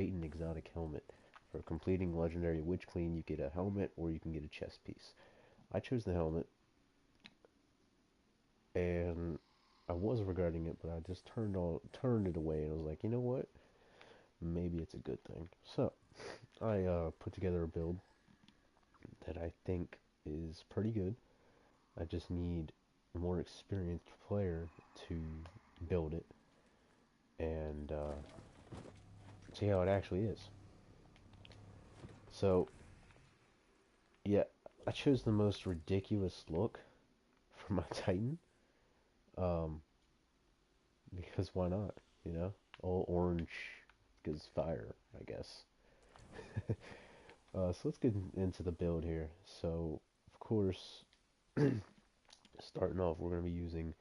Titan exotic helmet. For completing legendary witch clean, you get a helmet or you can get a chest piece. I chose the helmet, and I was regretting it, but I just turned it away, and I was like, you know what? Maybe it's a good thing. So I put together a build that I think is pretty good. I just need a more experienced player to build it and see how it actually is. So yeah, I chose the most ridiculous look for my Titan. Um, because why not? You know, all orange because fire, I guess. So let's get into the build here. So, of course, starting off, we're going to be using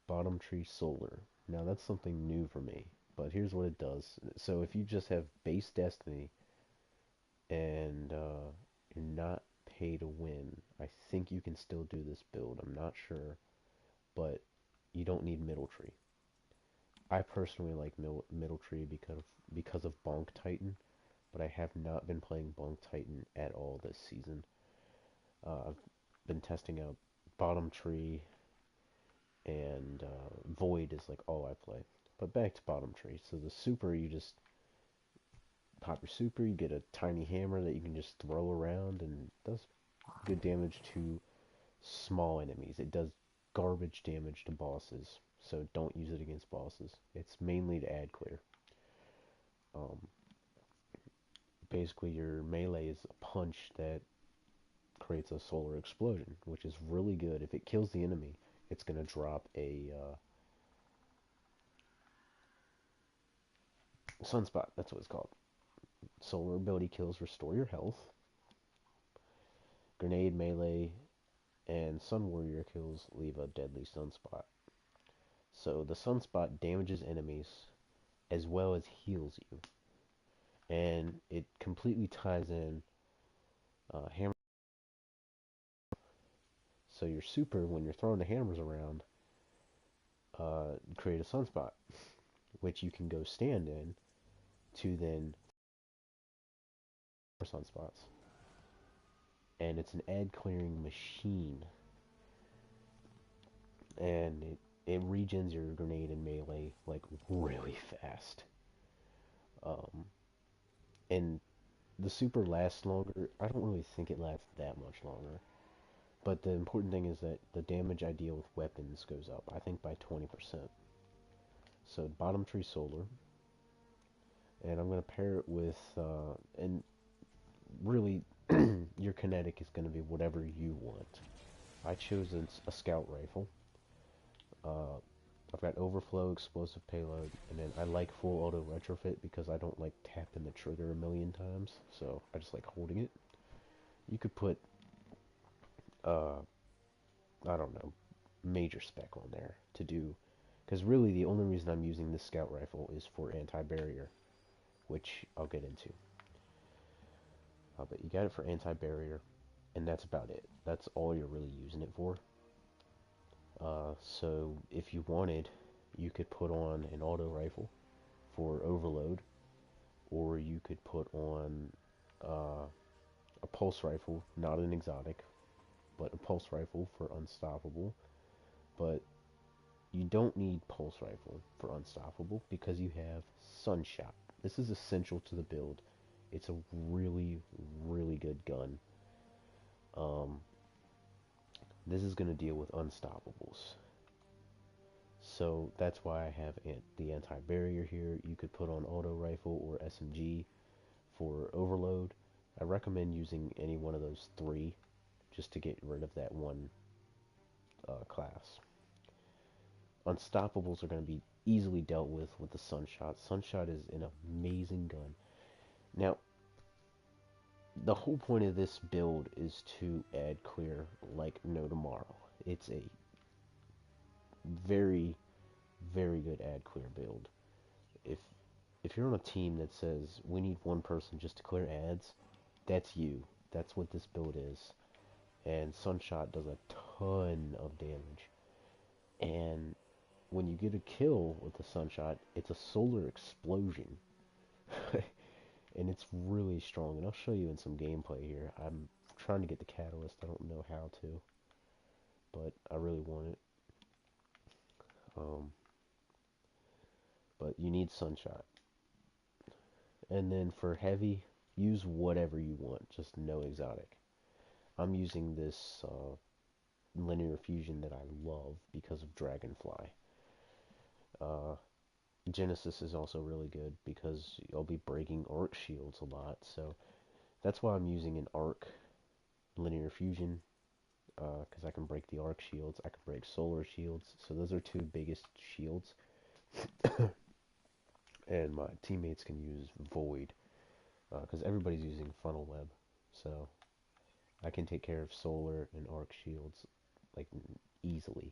Bottom Tree Solar. Now, that's something new for me, but here's what it does. So, if you just have base Destiny and you're not pay to win, I think you can still do this build. I'm not sure, but you don't need Middle Tree. I personally like Middle Tree because of Bonk Titan, but I have not been playing Bonk Titan at all this season. I've been testing out Bottom Tree and Void is like all I play. But back to Bottom Tree. So the super, you just pop your super, you get a tiny hammer that you can just throw around and it does good damage to small enemies. It does garbage damage to bosses, so don't use it against bosses. It's mainly to add clear. Um, Basically, your melee is a punch that creates a solar explosion, which is really good. If it kills the enemy, it's going to drop a sunspot. That's what it's called. Solar ability kills restore your health. Grenade, melee, and Sun Warrior kills leave a deadly sunspot. So the sunspot damages enemies as well as heals you, and it completely ties in hammer. So your super, when you're throwing the hammers around, create a sunspot, which you can go stand in to then sunspots. And it's an ad clearing machine, and it regens your grenade and melee like really fast. Um, and the super lasts longer. I don't really think it lasts that much longer. But the important thing is that the damage I deal with weapons goes up, I think by 20%. So bottom tree solar, and I'm going to pair it with, and really, your kinetic is going to be whatever you want. I chose a scout rifle. Uh, I've got overflow, explosive payload, and then I like full auto retrofit because I don't like tapping the trigger a million times, so I just like holding it. You could put, uh, I don't know, major spec on there to do, because really the only reason I'm using this scout rifle is for anti-barrier, which I'll get into. But you got it for anti-barrier, and that's about it. That's all you're really using it for. So if you wanted, you could put on an auto rifle for overload, or you could put on uh, a pulse rifle, not an exotic, but a pulse rifle for unstoppable. But you don't need pulse rifle for unstoppable because you have sunshot. This is essential to the build. It's a really, really good gun. Um, this is going to deal with unstoppables. So that's why I have the anti-barrier here. You could put on auto rifle or SMG for overload. I recommend using any one of those three just to get rid of that one class. Unstoppables are going to be easily dealt with the Sunshot. Sunshot is an amazing gun. Now, the whole point of this build is to add clear like no tomorrow. It's a very, very good add clear build. If if you're on a team that says we need one person just to clear ads, that's you. That's what this build is. And Sunshot does a ton of damage. And when you get a kill with the Sunshot, it's a solar explosion. and it's really strong. And I'll show you in some gameplay here. I'm trying to get the catalyst. I don't know how to, but I really want it. Um, but you need sunshot. And then for heavy, use whatever you want, just no exotic. I'm using this linear fusion that I love because of Dragonfly. Uh, Genesis is also really good because you'll be breaking arc shields a lot, so that's why I'm using an arc linear fusion, because I can break the arc shields, I can break solar shields, so those are two biggest shields, and my teammates can use void, because everybody's using funnel web, so I can take care of solar and arc shields like easily.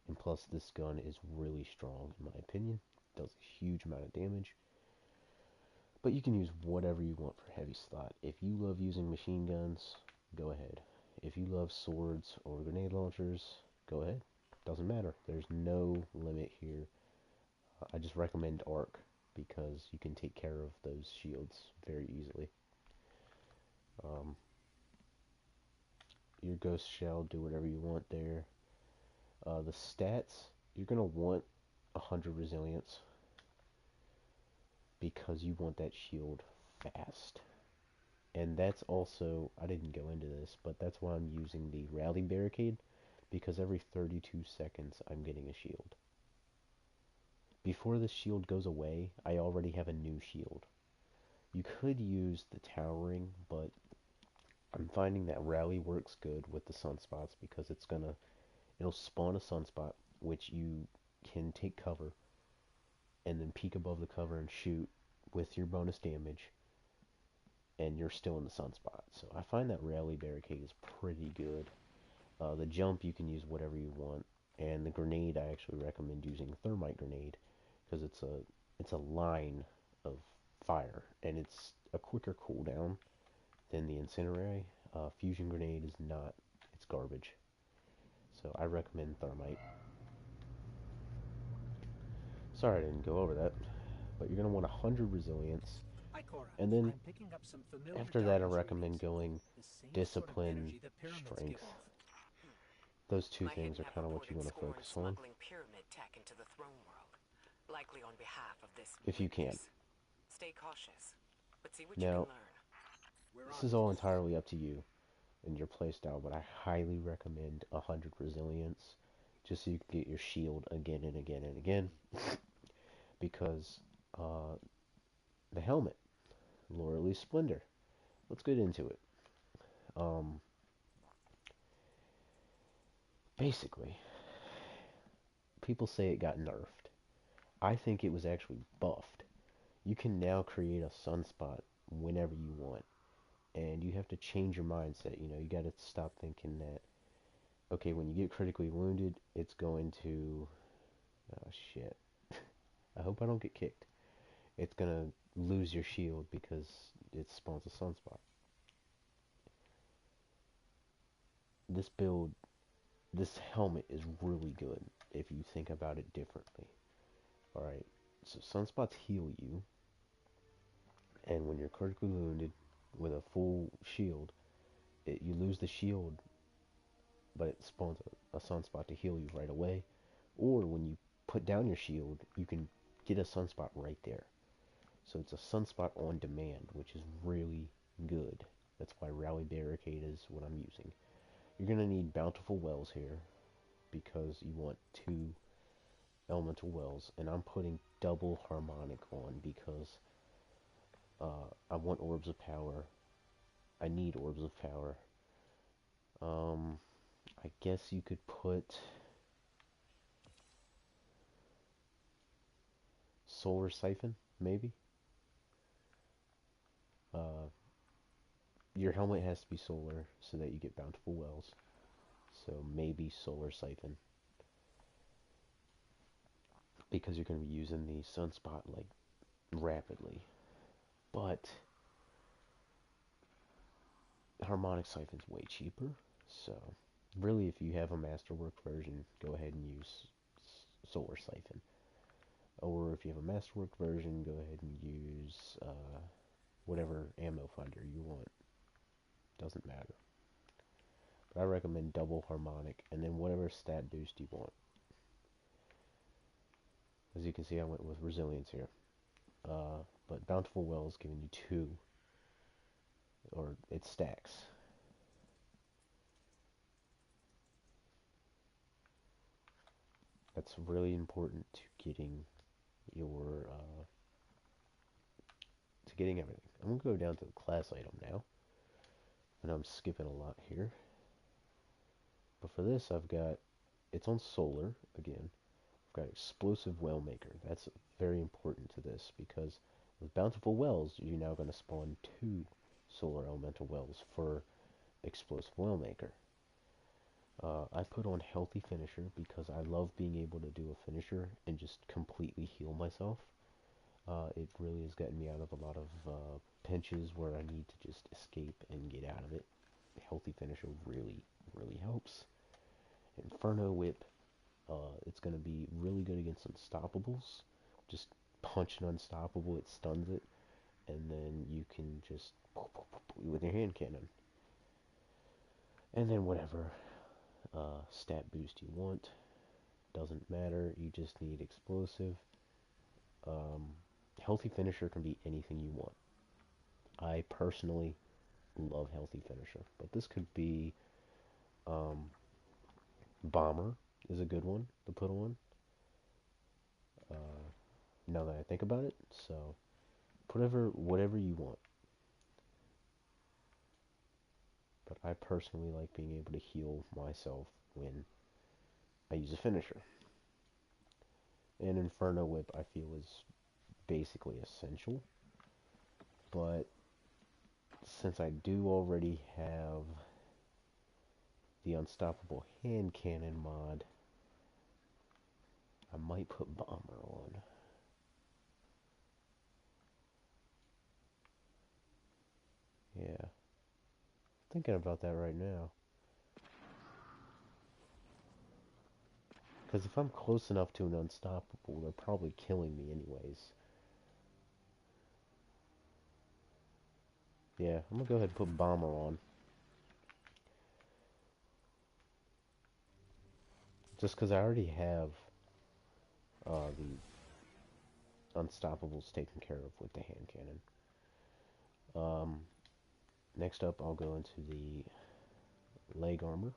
And plus this gun is really strong in my opinion. Does a huge amount of damage. But you can use whatever you want for heavy slot. If you love using machine guns, go ahead. If you love swords or grenade launchers, go ahead. Doesn't matter. There's no limit here. I just recommend arc because you can take care of those shields very easily. Your ghost shell, do whatever you want there. The stats, you're going to want 100 resilience because you want that shield fast. And that's also, I didn't go into this, but that's why I'm using the rally barricade, because every 32 seconds I'm getting a shield. Before the shield goes away, I already have a new shield. You could use the towering, but I'm finding that rally works good with the sunspots because it'll spawn a sunspot, which you can take cover, and then peek above the cover and shoot with your bonus damage, and you're still in the sunspot. So I find that rally barricade is pretty good. The jump, you can use whatever you want, and the grenade, I actually recommend using thermite grenade because it's a line of fire, and it's a quicker cooldown than the incendiary. Fusion grenade is not; it's garbage. So I recommend thermite. Sorry I didn't go over that, but you're gonna want 100 resilience, and then after that I recommend going discipline, strength. Those two My things hidden are have kind of what you reported want to sworn focus on, smuggling pyramid tech into the throne world, likely on behalf of this if you can. witness. Stay cautious, but see what you can Now, learn. this is all entirely up to you and your playstyle, but I highly recommend 100 resilience, just so you can get your shield again and again and again, because uh, the helmet, Loreley's Splendor. Let's get into it. Um, Basically, people say it got nerfed. I think it was actually buffed. You can now create a sunspot whenever you want, and you have to change your mindset. You got to stop thinking that, okay, when you get critically wounded, it's going to, oh shit, I hope I don't get kicked. It's gonna lose your shield because it spawns a sunspot. This build, this helmet is really good if you think about it differently. Alright, so sunspots heal you, and when you're critically wounded with a full shield, you lose the shield, but it spawns a sunspot to heal you right away. Or when you put down your shield, you can get a sunspot right there. So it's a sunspot on demand, which is really good. That's why Rally Barricade is what I'm using. You're going to need Bountiful Wells here because you want 2 Elemental Wells, and I'm putting double Harmonic on because I want Orbs of Power. I need Orbs of Power. I guess you could put Solar Siphon, maybe? Uh, your helmet has to be solar so that you get Bountiful Wells. So maybe Solar Siphon. Because you're going to be using the Sunspot, like, rapidly. But Harmonic Siphon's way cheaper. So, really, if you have a Masterwork version, go ahead and use Solar Siphon. Or if you have a Masterwork version, go ahead and use, whatever ammo finder you want. Doesn't matter. But I recommend double harmonic and then whatever stat boost you want. As you can see, I went with resilience here. But Bountiful Well is giving you 2, or it stacks. That's really important to your getting everything. I'm gonna go down to the class item now, and I'm skipping a lot here. But for this, it's on solar again. I've got Explosive Well Maker. That's very important to this because with Bountiful Wells, you're now going to spawn 2 solar elemental wells for Explosive Well Maker. I put on Healthy Finisher because I love being able to do a finisher and just completely heal myself. It really has gotten me out of a lot of pinches where I need to just escape and get out of it. Healthy Finisher really, really helps. Inferno Whip, it's going to be really good against Unstoppables. Just punch an Unstoppable, it stuns it, and then you can just with your hand cannon. And then whatever stat boost you want, doesn't matter, you just need explosive. Healthy Finisher can be anything you want. I personally love Healthy Finisher, but this could be Bomber is a good one to put on. Now that I think about it, so whatever you want. But I personally like being able to heal myself when I use a finisher. And Inferno Whip I feel is basically essential. But since I do already have the Unstoppable Hand Cannon mod, I might put Bomber on. Yeah. Thinking about that right now. Because if I'm close enough to an Unstoppable, they're probably killing me anyways. Yeah, I'm gonna go ahead and put Bomber on. Just because I already have the Unstoppables taken care of with the hand cannon. Next up, I'll go into the leg armor.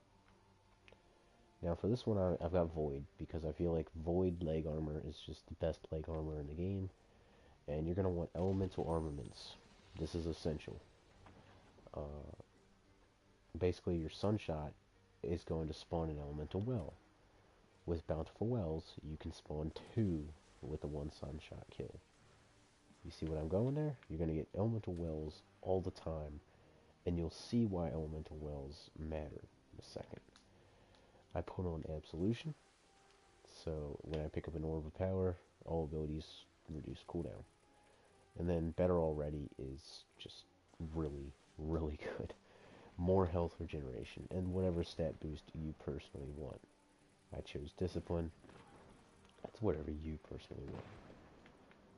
Now for this one, I've got Void, because I feel like Void leg armor is just the best leg armor in the game. And you're going to want elemental armaments. This is essential. Basically, your Sunshot is going to spawn an elemental well. With Bountiful Wells, you can spawn 2 with the 1 Sunshot kill. You see what I'm going there? You're going to get elemental wells all the time, and you'll see why elemental wells matter in a second. I put on Absolution, so when I pick up an Orb of Power, all abilities reduce cooldown. And then Better Already is just really, really good. More health regeneration, and whatever stat boost you personally want. I chose Discipline. That's whatever you personally want.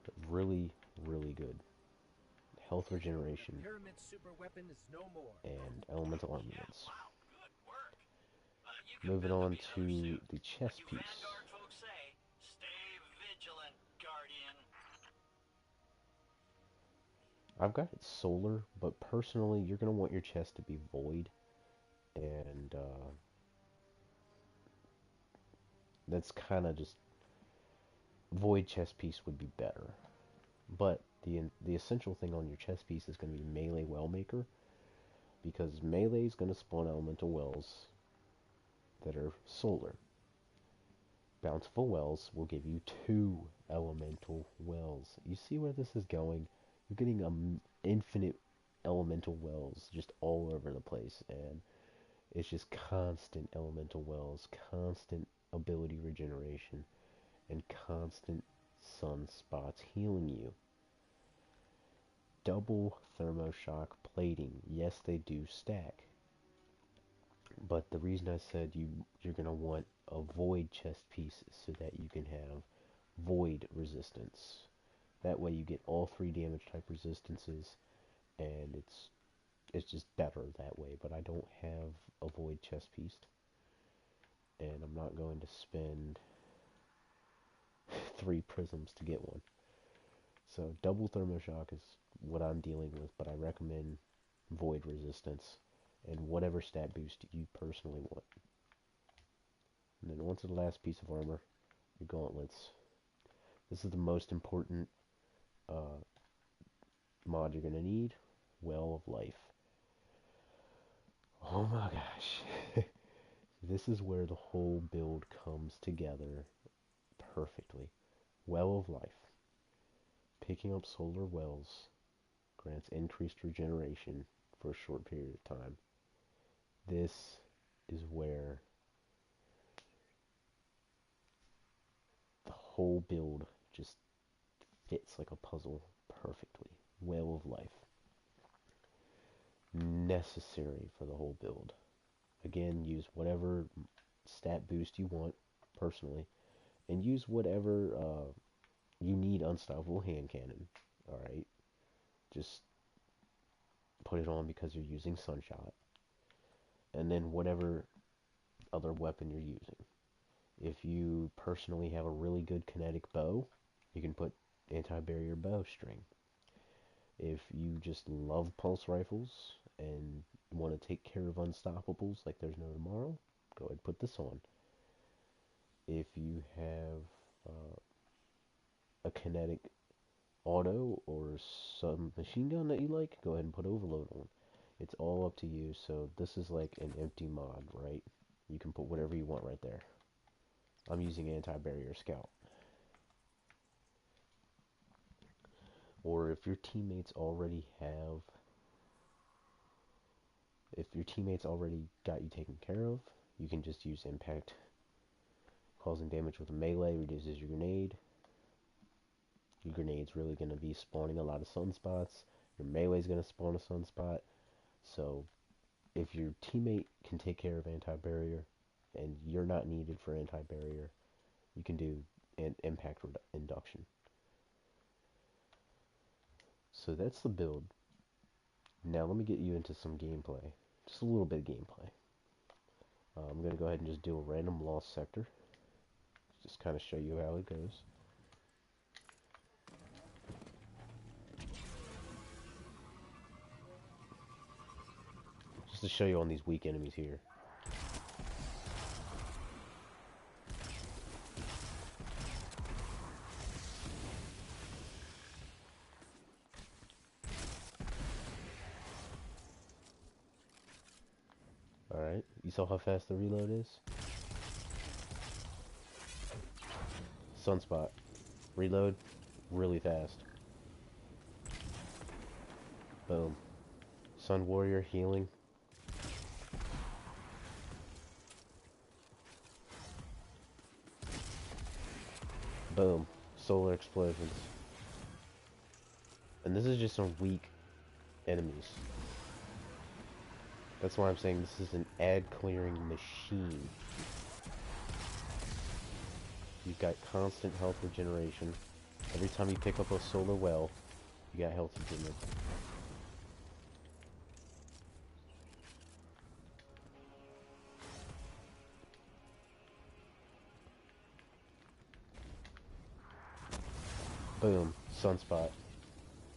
But really, really good. Health regeneration and elemental armaments. Moving on to the chest piece. I've got it solar, but personally, you're going to want your chest to be void, and that's kind of just void chest piece would be better. But the essential thing on your chest piece is going to be melee well maker, because melee is going to spawn elemental wells that are solar. Bountiful Wells will give you 2 elemental wells. You see where this is going? You're getting infinite elemental wells just all over the place, and it's just constant elemental wells, constant ability regeneration, and constant sunspots healing you. Double thermoshock plating. Yes, they do stack. But the reason I said you're going to want a void chest piece is so that you can have void resistance. That way you get all 3 damage type resistances, and it's just better that way. But I don't have a void chest piece, and I'm not going to spend 3 prisms to get one. So double thermoshock is what I'm dealing with, but I recommend void resistance and whatever stat boost you personally want. And then onto the last piece of armor, your gauntlets. This is the most important uh, mod you're going to need, Well of Life. Oh my gosh. This is where the whole build comes together perfectly. Well of Life. Picking up solar wells grants increased regeneration for a short period of time. This is where the whole build just fits like a puzzle perfectly. Well of Life. Necessary for the whole build. Again, use whatever stat boost you want personally, and use whatever you need unstoppable hand cannon. Alright? Just put it on because you're using Sunshot. And then whatever other weapon you're using. If you personally have a really good kinetic bow, you can put anti-barrier bowstring. If you just love pulse rifles and want to take care of unstoppables like there's no tomorrow, go ahead and put this on. If you have a kinetic auto or some machine gun that you like, go ahead and put overload on. It's all up to you. So this is like an empty mod, right? You can put whatever you want right there. I'm using anti-barrier scout. Or if your teammates already got you taken care of, you can just use impact. Causing damage with a melee reduces your grenade. Your grenade's really going to be spawning a lot of sunspots. Your melee's going to spawn a sunspot. So if your teammate can take care of anti-barrier and you're not needed for anti-barrier, you can do an impact induction. So that's the build. Now let me get you into some gameplay. Just a little bit of gameplay. I'm going to go ahead and just do a random lost sector. Just kind of show you how it goes. Just to show you on these weak enemies here. Alright, you saw how fast the reload is? Sunspot. Reload, really fast. Boom. Sun Warrior healing. Boom. Solar explosions. And this is just some weak enemies. That's why I'm saying this is an ad clearing machine. You've got constant health regeneration. Every time you pick up a solar well, you got health regeneration. Boom. Sunspot.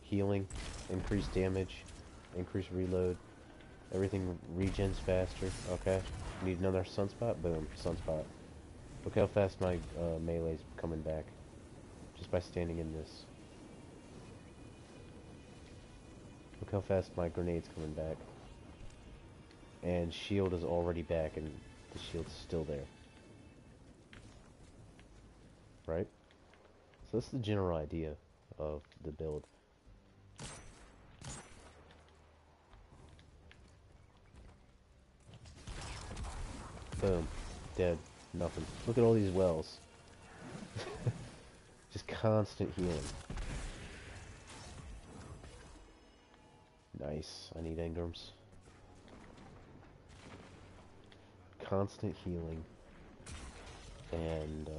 Healing. Increased damage. Increased reload. Everything regens faster. Okay. Need another sunspot? Boom. Sunspot. Look how fast my melee's coming back. Just by standing in this. Look how fast my grenade's coming back. And shield is already back and the shield's still there. Right? So that's the general idea of the build. Boom. Dead. Nothing. Look at all these wells. Just constant healing. Nice. I need engrams. Constant healing. And,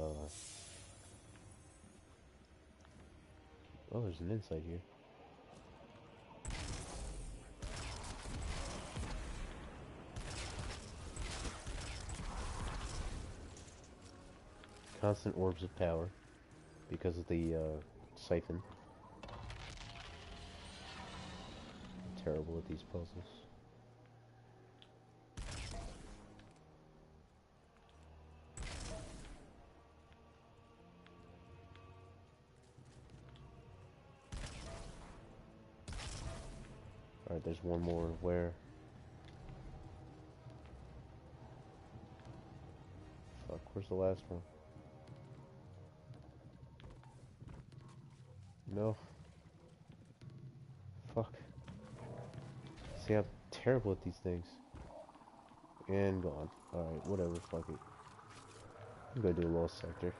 oh, there's an insight here. constant orbs of power because of the siphon. I'm terrible at these puzzles. Alright, there's one more. Where? Fuck, where's the last one? No. Fuck. See, I'm terrible at these things. And gone. Alright, whatever, fuck it. I'm gonna do a lost sector.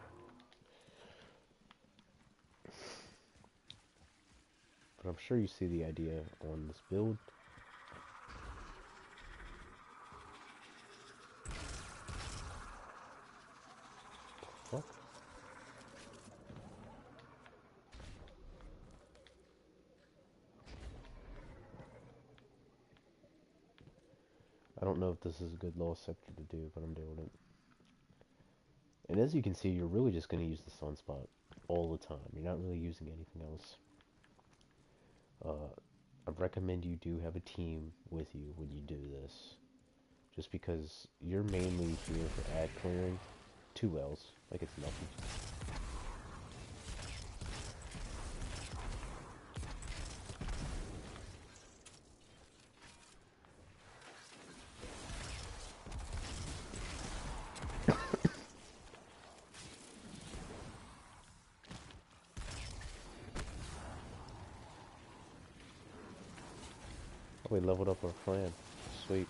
But I'm sure you see the idea on this build. Fuck. I don't know if this is a good lost sector to do, but I'm doing it. And as you can see, you're really just going to use the sunspot all the time. You're not really using anything else. I recommend you do have a team with you when you do this. Just because you're mainly here for ad clearing. 2 L's, like it's nothing. We leveled up our clan. Sweet.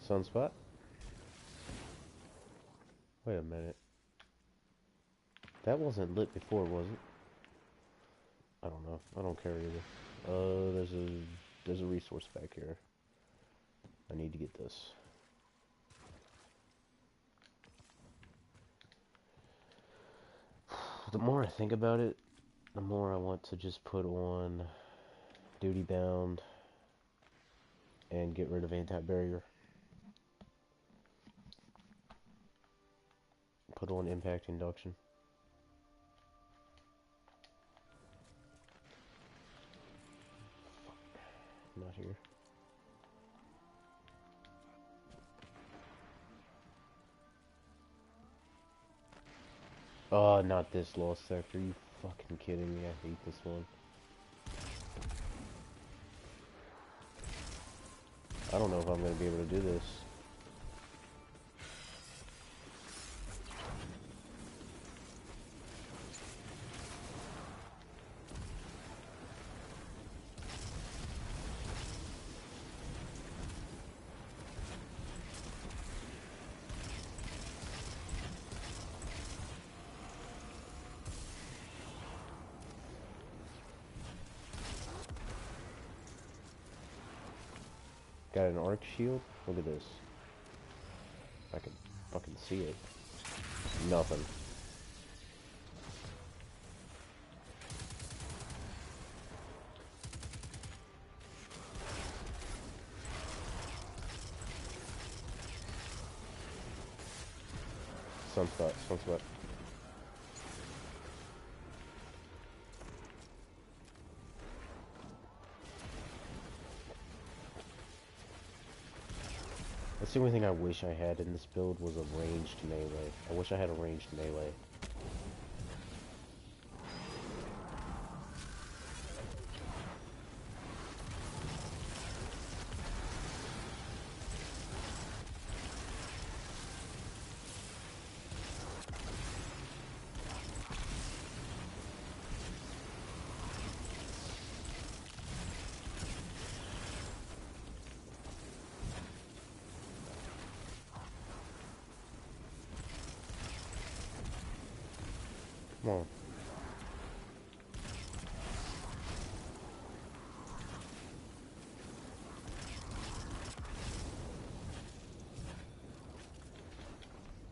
Sunspot? Wait a minute. That wasn't lit before, was it? I don't know. I don't care either. There's a resource back here. I need to get this. The more I think about it, the more I want to just put on duty bound and get rid of anti-barrier. Put on impact induction. Not here. Oh, not this lost sector. You fucking kidding me? I hate this one. I don't know if I'm gonna be able to do this. Got an arc shield? Look at this. I can fucking see it. Nothing. Sunspot, sunspot. That's the only thing I wish I had in this build was a ranged melee. I wish I had a ranged melee. on.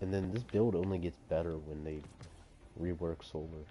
And then this build only gets better when they rework solar.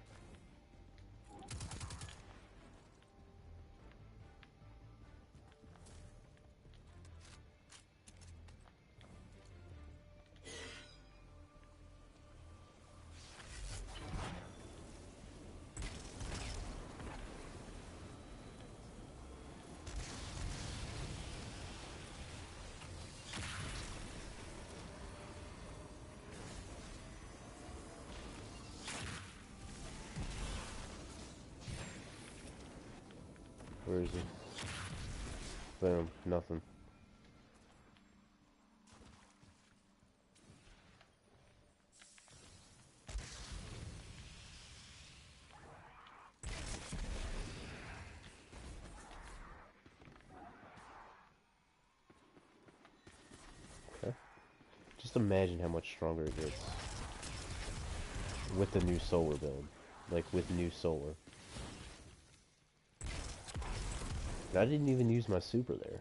Where is he? Boom, nothing. Okay. Just imagine how much stronger it gets with the new solar build. Like, with new solar. And I didn't even use my super there.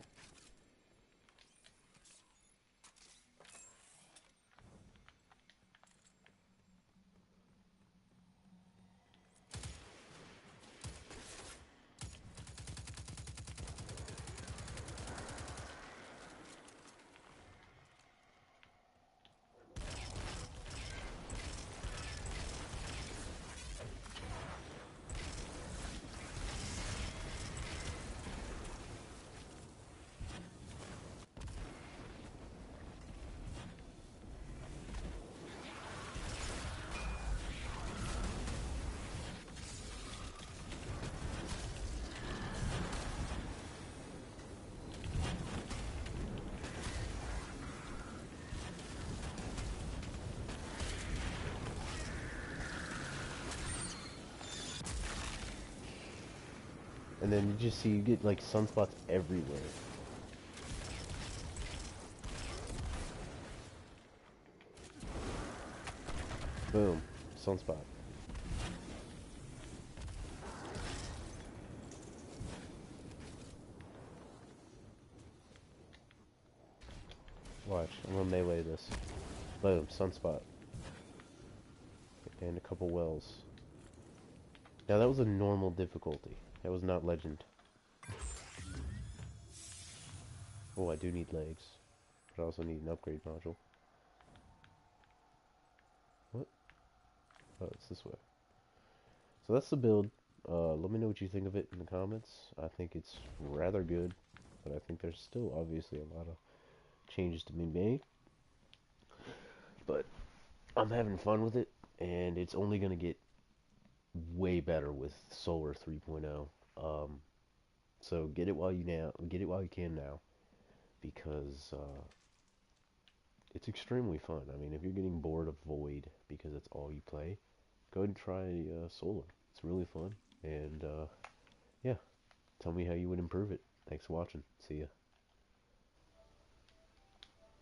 And then you just see you get like sunspots everywhere. Boom, sunspot. Watch, I'm gonna melee this. Boom, sunspot. And a couple wells. Now that was a normal difficulty. That was not legend. Oh, I do need legs. But I also need an upgrade module. What? Oh, it's this way. So that's the build. Let me know what you think of it in the comments. I think it's rather good, but I think there's still obviously a lot of changes to be made. But I'm having fun with it, and it's only going to get way better with Solar 3.0. So get it while you can now, because it's extremely fun. I mean, if you're getting bored of Void because that's all you play, go ahead and try Solar. It's really fun, and yeah, tell me how you would improve it. Thanks for watching. See ya.